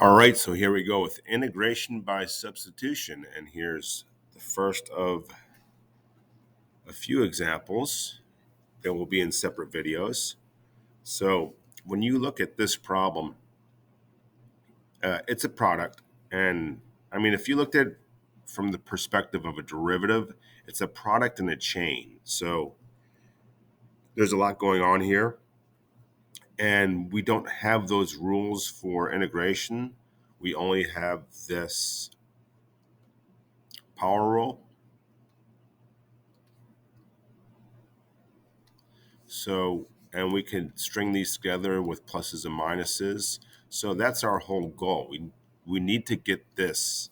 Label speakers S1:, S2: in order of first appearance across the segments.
S1: All right, so here we go with integration by substitution. And here's the first of a few examples that will be in separate videos. So when you look at this problem, it's a product. And I mean, if you looked at it from the perspective of a derivative, it's a product in a chain. So there's a lot going on here. And we don't have those rules for integration. We only have this power rule. So, and we can string these together with pluses and minuses. So that's our whole goal. We need to get this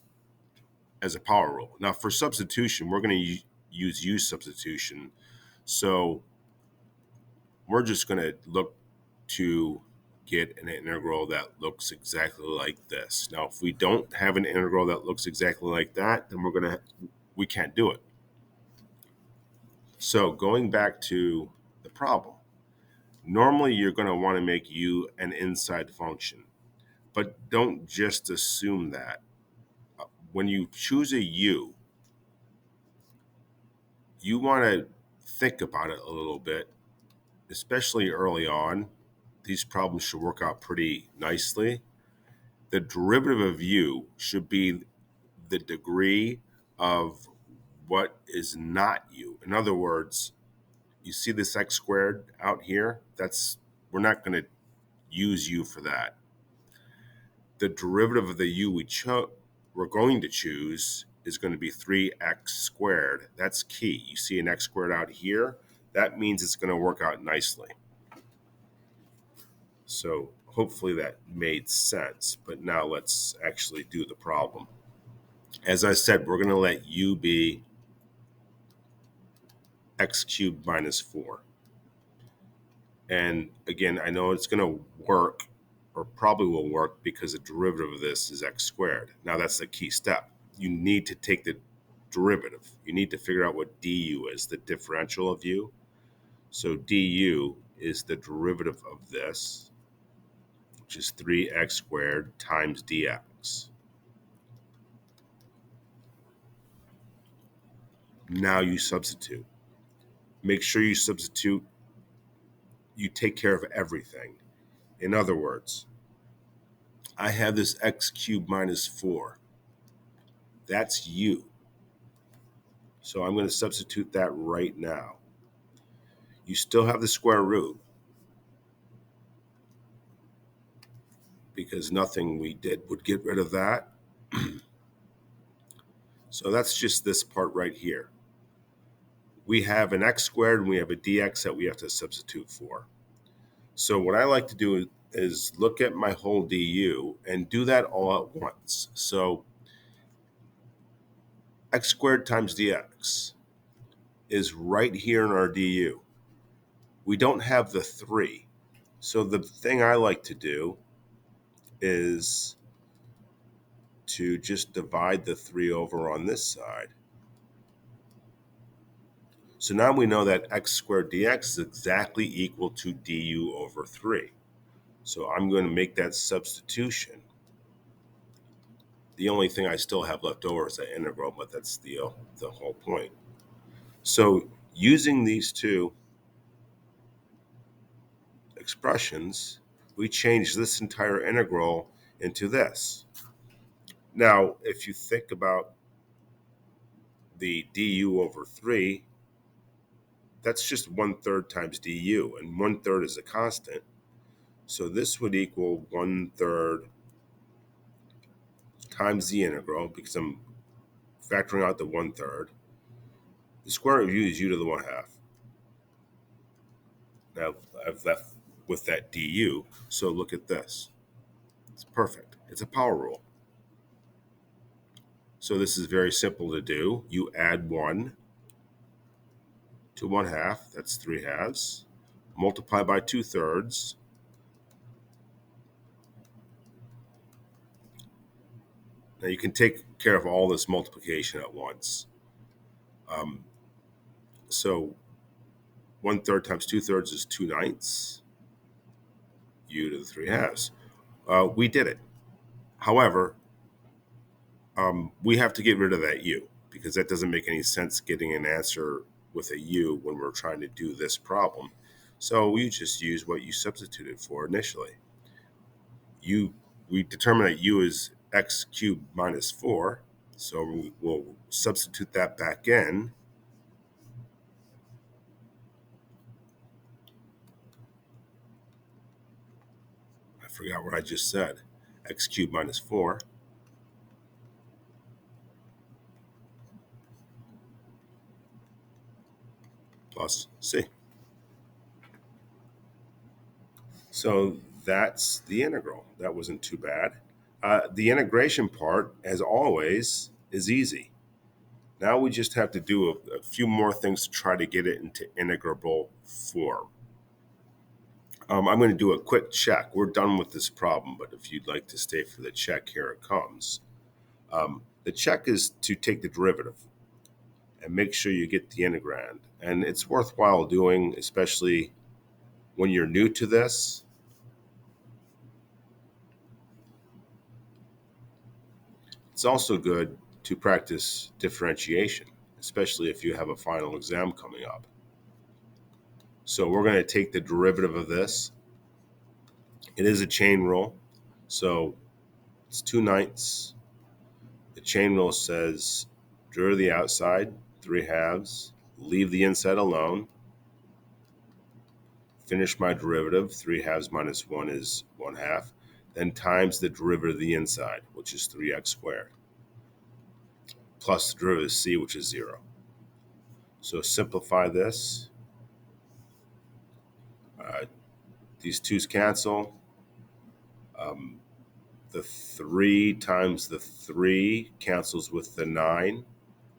S1: as a power rule. Now for substitution, we're going to use substitution. So we're just going to look to get an integral that looks exactly like this. Now, if we don't have an integral that looks exactly like that, then we can't do it. So going back to the problem, normally you're going to want to make u an inside function, but don't just assume that. When you choose a u, you want to think about it a little bit, especially early on. These problems should work out pretty nicely. The derivative of u should be the degree of what is not u. In other words, you see this x squared out here? We're not going to use u for that. The derivative of the u we're going to choose is going to be 3x squared. That's key. You see an x squared out here? That means it's going to work out nicely. So hopefully that made sense. But now let's actually do the problem. As I said, we're going to let u be x cubed minus 4. And again, I know it's going to work, or probably will work, because the derivative of this is x squared. Now that's the key step. You need to take the derivative. You need to figure out what du is, the differential of u. So du is the derivative of this, which is 3x squared times dx. Now you substitute. Make sure you substitute, you take care of everything. In other words, I have this x cubed minus 4. That's u. So I'm going to substitute that right now. You still have the square root, because nothing we did would get rid of that. So that's just this part right here. We have an x squared and we have a dx that we have to substitute for. So what I like to do is look at my whole du and do that all at once. So x squared times dx is right here in our du. We don't have the 3. So the thing I like to do is to just divide the 3 over on this side. So now we know that x squared dx is exactly equal to du over 3. So I'm going to make that substitution. The only thing I still have left over is that integral, but that's the whole point. So using these two expressions, we change this entire integral into this. Now, if you think about the du over 3, that's just 1/3 times du, and 1/3 is a constant. So this would equal 1/3 times the integral, because I'm factoring out the 1/3. The square root of u is u to the 1/2. Now I've left with that du, so look at this. It's perfect. It's a power rule. So this is very simple to do. You add 1 to 1/2, that's 3/2. Multiply by 2/3. Now you can take care of all this multiplication at once. So 1/3 times 2/3 is 2/9. U to the 3/2. We did it. However, we have to get rid of that u because that doesn't make any sense getting an answer with a u when we're trying to do this problem. So we just use what you substituted for initially. We determine that u is x cubed minus 4, so we'll substitute that back in. I forgot what I just said. X cubed minus 4 plus c. So that's the integral. That wasn't too bad. The integration part, as always, is easy. Now we just have to do a few more things to try to get it into integrable form. I'm going to do a quick check. We're done with this problem, but if you'd like to stay for the check, here it comes. The check is to take the derivative and make sure you get the integrand. And it's worthwhile doing, especially when you're new to this. It's also good to practice differentiation, especially if you have a final exam coming up. So we're going to take the derivative of this. It is a chain rule, so it's 2/9. The chain rule says derivative the outside, 3/2, leave the inside alone, finish my derivative, 3/2 minus 1 is 1/2, then times the derivative of the inside, which is 3x squared, plus the derivative of c, which is 0. So simplify this. These 2's cancel. The 3 times the 3 cancels with the 9.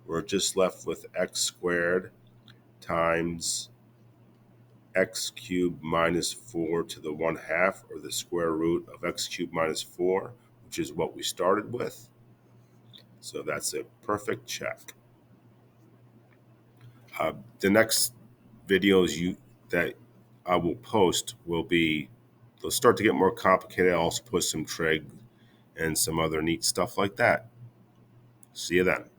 S1: We're just left with x squared times x cubed minus 4 to the 1/2, or the square root of x cubed minus 4, which is what we started with. So that's a perfect check. The next videos that I will post will be, they'll start to get more complicated. I'll also put some trig and some other neat stuff like that. See you then.